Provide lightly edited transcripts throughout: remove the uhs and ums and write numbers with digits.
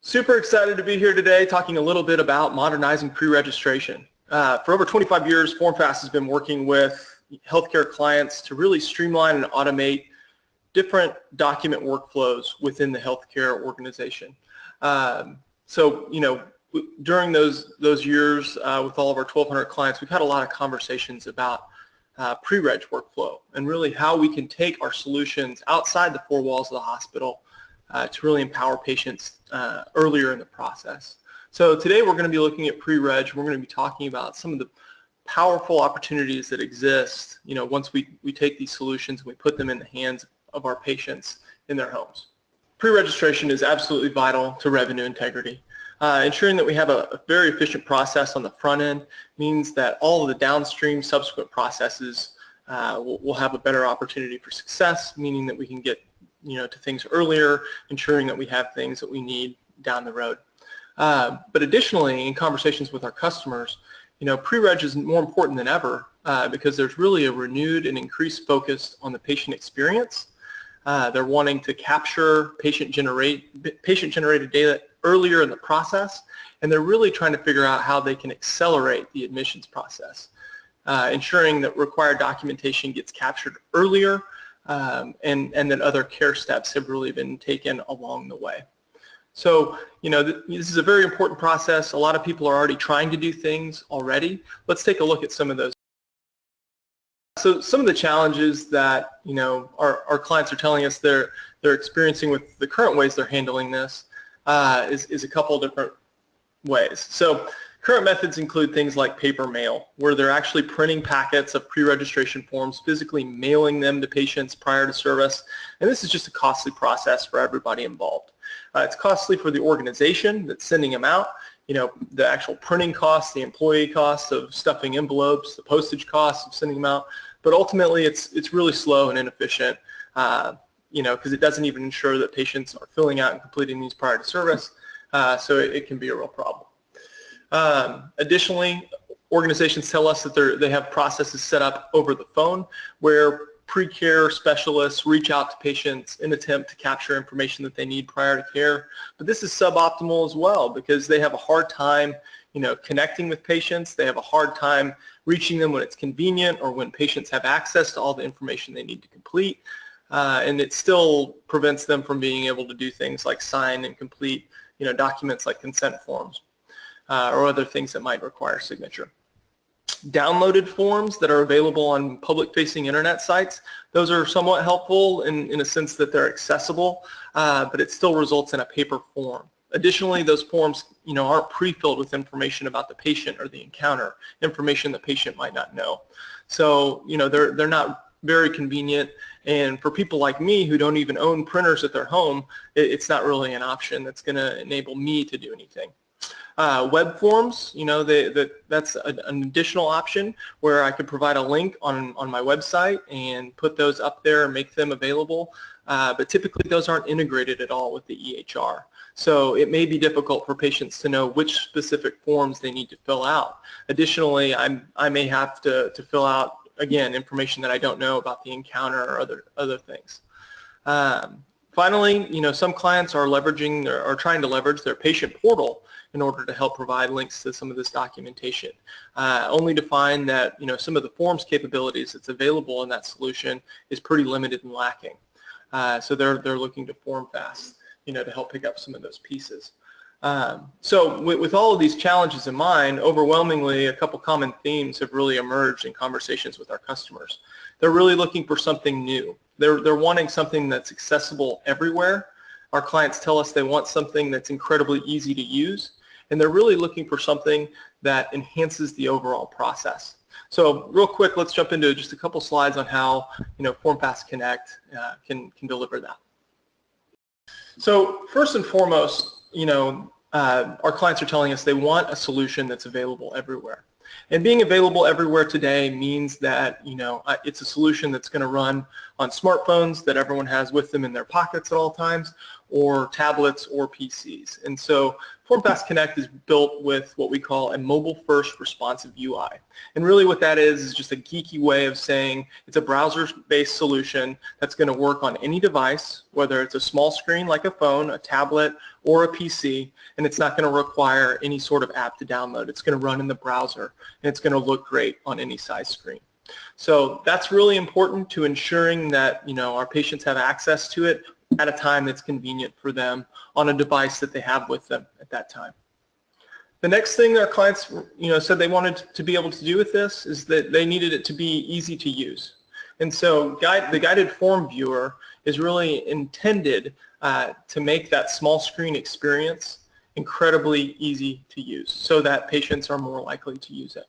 Super excited to be here today talking a little bit about modernizing pre-registration. For over 25 years, FormFast has been working with healthcare clients to really streamline and automate different document workflows within the healthcare organization. During those years with all of our 1,200 clients, we've had a lot of conversations about pre-reg workflow and really how we can take our solutions outside the four walls of the hospital to really empower patients earlier in the process. So today we're going to be looking at pre-reg. We're going to be talking about some of the powerful opportunities that exist, once we take these solutions and we put them in the hands of our patients in their homes. Pre-registration is absolutely vital to revenue integrity. Ensuring that we have a very efficient process on the front end means that all of the downstream subsequent processes will have a better opportunity for success, meaning that we can get to things earlier, ensuring that we have things that we need down the road. But additionally, in conversations with our customers, pre-reg is more important than ever because there's really a renewed and increased focus on the patient experience. They're wanting to capture patient-generated data earlier in the process, and they're really trying to figure out how they can accelerate the admissions process, ensuring that required documentation gets captured earlier, and that other care steps have really been taken along the way. So, this is a very important process. A lot of people are already trying to do things already. Let's take a look at some of those. So some of the challenges that, our clients are telling us they're experiencing with the current ways they're handling this is a couple different ways. So current methods include things like paper mail, where they're actually printing packets of pre-registration forms, physically mailing them to patients prior to service, and this is just a costly process for everybody involved. It's costly for the organization that's sending them out, the actual printing costs, the employee costs of stuffing envelopes, the postage costs of sending them out, but ultimately it's really slow and inefficient, because it doesn't even ensure that patients are filling out and completing these prior to service, so it can be a real problem. Additionally, organizations tell us that they have processes set up over the phone where pre-care specialists reach out to patients in an attempt to capture information that they need prior to care. But this is suboptimal as well because they have a hard time, connecting with patients. They have a hard time reaching them when it's convenient or when patients have access to all the information they need to complete. And it still prevents them from being able to do things like sign and complete, documents like consent forms or other things that might require signature. Downloaded forms that are available on public-facing internet sites, those are somewhat helpful in a sense that they're accessible, but it still results in a paper form. Additionally, those forms, aren't pre-filled with information about the patient or the encounter, information the patient might not know. So, they're not very convenient, and for people like me who don't even own printers at their home, it's not really an option that's going to enable me to do anything. Web forms, that's an additional option where I could provide a link on my website and put those up there and make them available, but typically those aren't integrated at all with the EHR. So it may be difficult for patients to know which specific forms they need to fill out. Additionally, I may have to fill out, again, information that I don't know about the encounter or other things. Finally, some clients are trying to leverage their patient portal in order to help provide links to some of this documentation, only to find that some of the forms capabilities that's available in that solution is pretty limited and lacking. So they're looking to FormFast, to help pick up some of those pieces. So with all of these challenges in mind, overwhelmingly a couple common themes have really emerged in conversations with our customers. They're really looking for something new. They're wanting something that's accessible everywhere. Our clients tell us they want something that's incredibly easy to use, and they're really looking for something that enhances the overall process. So real quick, let's jump into just a couple slides on how FormFast Connect can deliver that. So first and foremost, our clients are telling us they want a solution that's available everywhere. And being available everywhere today means that it's a solution that's going to run on smartphones that everyone has with them in their pockets at all times, or tablets or PCs. And so FormFast Connect is built with what we call a mobile-first responsive UI. And really what that is just a geeky way of saying it's a browser-based solution that's going to work on any device, whether it's a small screen like a phone, a tablet, or a PC, and it's not going to require any sort of app to download. It's going to run in the browser, and it's going to look great on any size screen. So that's really important to ensuring that our patients have access to it at a time that's convenient for them on a device that they have with them at that time. The next thing our clients said they wanted to be able to do with this is that they needed it to be easy to use. And so the guided form viewer is really intended to make that small screen experience incredibly easy to use so that patients are more likely to use it.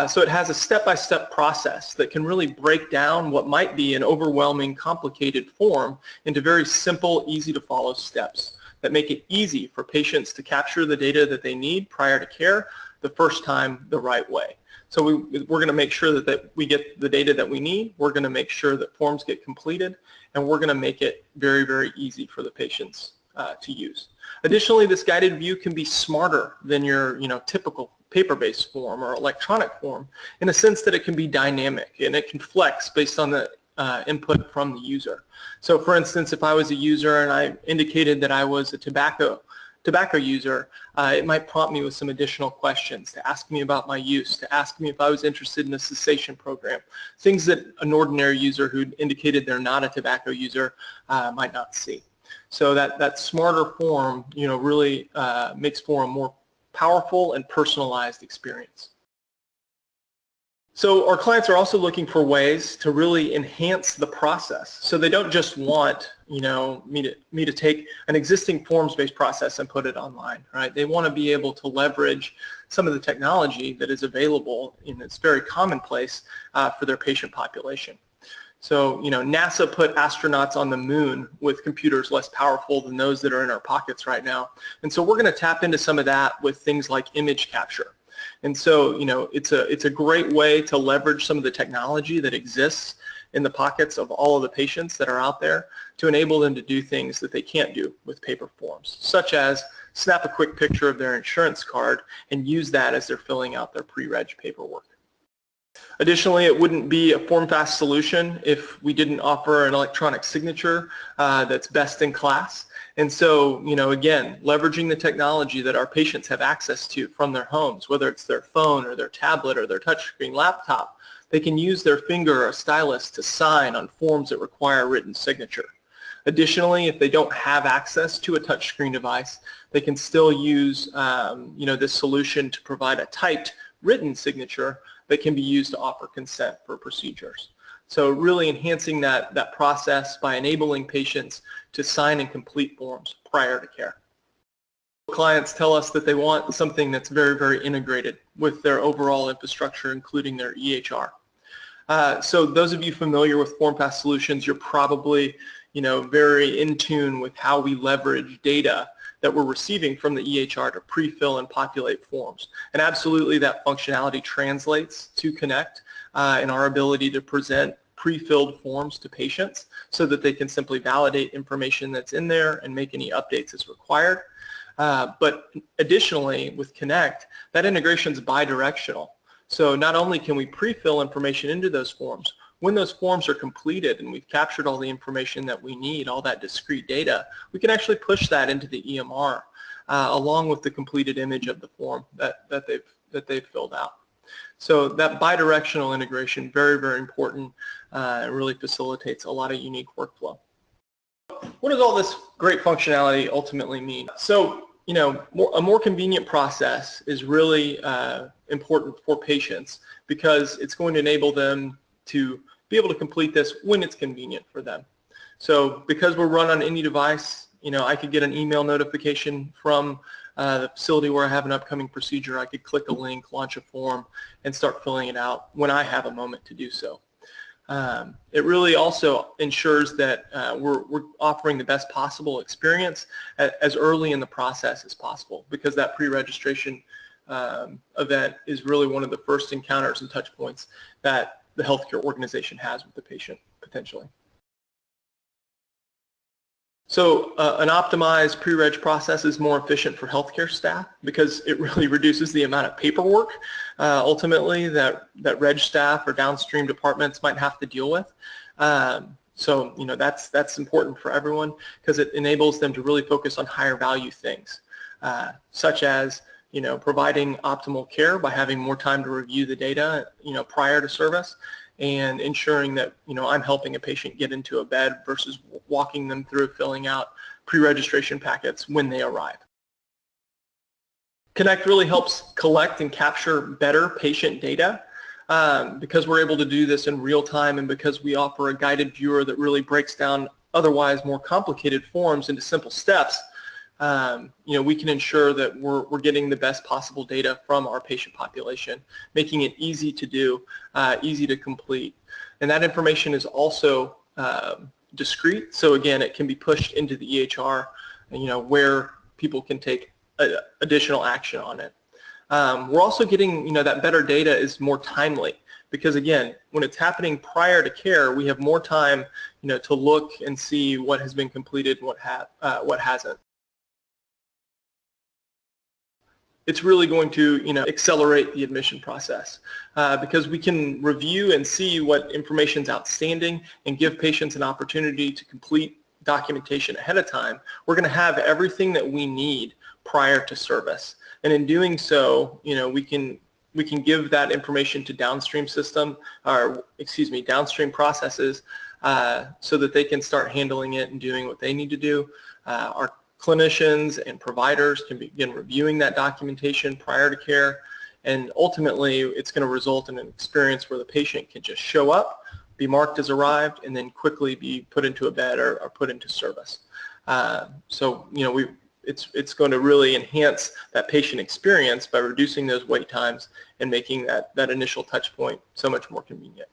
So it has a step-by-step process that can really break down what might be an overwhelming, complicated form into very simple, easy-to-follow steps that make it easy for patients to capture the data that they need prior to care the first time the right way. So we're going to make sure that we get the data that we need. We're going to make sure that forms get completed, and we're going to make it very, very easy for the patients to use. Additionally, this guided view can be smarter than your typical paper-based form or electronic form in a sense that it can be dynamic and it can flex based on the input from the user. So for instance, if I was a user and I indicated that I was a tobacco user, it might prompt me with some additional questions to ask me about my use, to ask me if I was interested in a cessation program, things that an ordinary user who indicated they're not a tobacco user might not see. So that smarter form really makes for a more powerful and personalized experience. So our clients are also looking for ways to really enhance the process. So they don't just want me to take an existing forms-based process and put it online, right? They want to be able to leverage some of the technology that is available and it's very commonplace for their patient population. So, NASA put astronauts on the moon with computers less powerful than those that are in our pockets right now. And so we're going to tap into some of that with things like image capture. And so, it's a great way to leverage some of the technology that exists in the pockets of all of the patients that are out there to enable them to do things that they can't do with paper forms, such as snap a quick picture of their insurance card and use that as they're filling out their pre-reg paperwork. Additionally, it wouldn't be a FormFast solution if we didn't offer an electronic signature that's best in class. And so, again, leveraging the technology that our patients have access to from their homes, whether it's their phone or their tablet or their touchscreen laptop, they can use their finger or a stylus to sign on forms that require written signature. Additionally, if they don't have access to a touchscreen device, they can still use this solution to provide a typed written signature that can be used to offer consent for procedures. So really enhancing that process by enabling patients to sign and complete forms prior to care. Clients tell us that they want something that's very, very integrated with their overall infrastructure, including their EHR. So those of you familiar with FormFast solutions, you're probably very in tune with how we leverage data that we're receiving from the EHR to pre-fill and populate forms. And absolutely that functionality translates to Connect in our ability to present pre-filled forms to patients so that they can simply validate information that's in there and make any updates as required. But additionally, with Connect, that integration is bi-directional. So not only can we pre-fill information into those forms, when those forms are completed and we've captured all the information that we need, all that discrete data, we can actually push that into the EMR along with the completed image of the form that they've filled out. So that bi-directional integration, very, very important. It really facilitates a lot of unique workflow. What does all this great functionality ultimately mean? So, a more convenient process is really important for patients because it's going to enable them to be able to complete this when it's convenient for them. So because we're run on any device, I could get an email notification from the facility where I have an upcoming procedure. I could click a link, launch a form, and start filling it out when I have a moment to do so. It really also ensures that we're offering the best possible experience as early in the process as possible because that pre-registration event is really one of the first encounters and touch points that the healthcare organization has with the patient potentially. So an optimized pre-reg process is more efficient for healthcare staff because it really reduces the amount of paperwork ultimately that reg staff or downstream departments might have to deal with. So that's important for everyone because it enables them to really focus on higher value things, such as providing optimal care by having more time to review the data prior to service, and ensuring that I'm helping a patient get into a bed versus walking them through filling out pre-registration packets when they arrive. Connect really helps collect and capture better patient data because we're able to do this in real time, and because we offer a guided viewer that really breaks down otherwise more complicated forms into simple steps. We can ensure that we're getting the best possible data from our patient population, making it easy to do, easy to complete. And that information is also discrete, so again, it can be pushed into the EHR, where people can take additional action on it. We're also getting, that better data is more timely, because again, when it's happening prior to care, we have more time, to look and see what has been completed and what hasn't. It's really going to accelerate the admission process because we can review and see what information is outstanding and give patients an opportunity to complete documentation ahead of time. We're going to have everything that we need prior to service, and in doing so, we can give that information to downstream downstream processes so that they can start handling it and doing what they need to do. Our clinicians and providers can begin reviewing that documentation prior to care, and ultimately it's going to result in an experience where the patient can just show up, be marked as arrived, and then quickly be put into a bed or put into service. So it's going to really enhance that patient experience by reducing those wait times and making that initial touch point so much more convenient.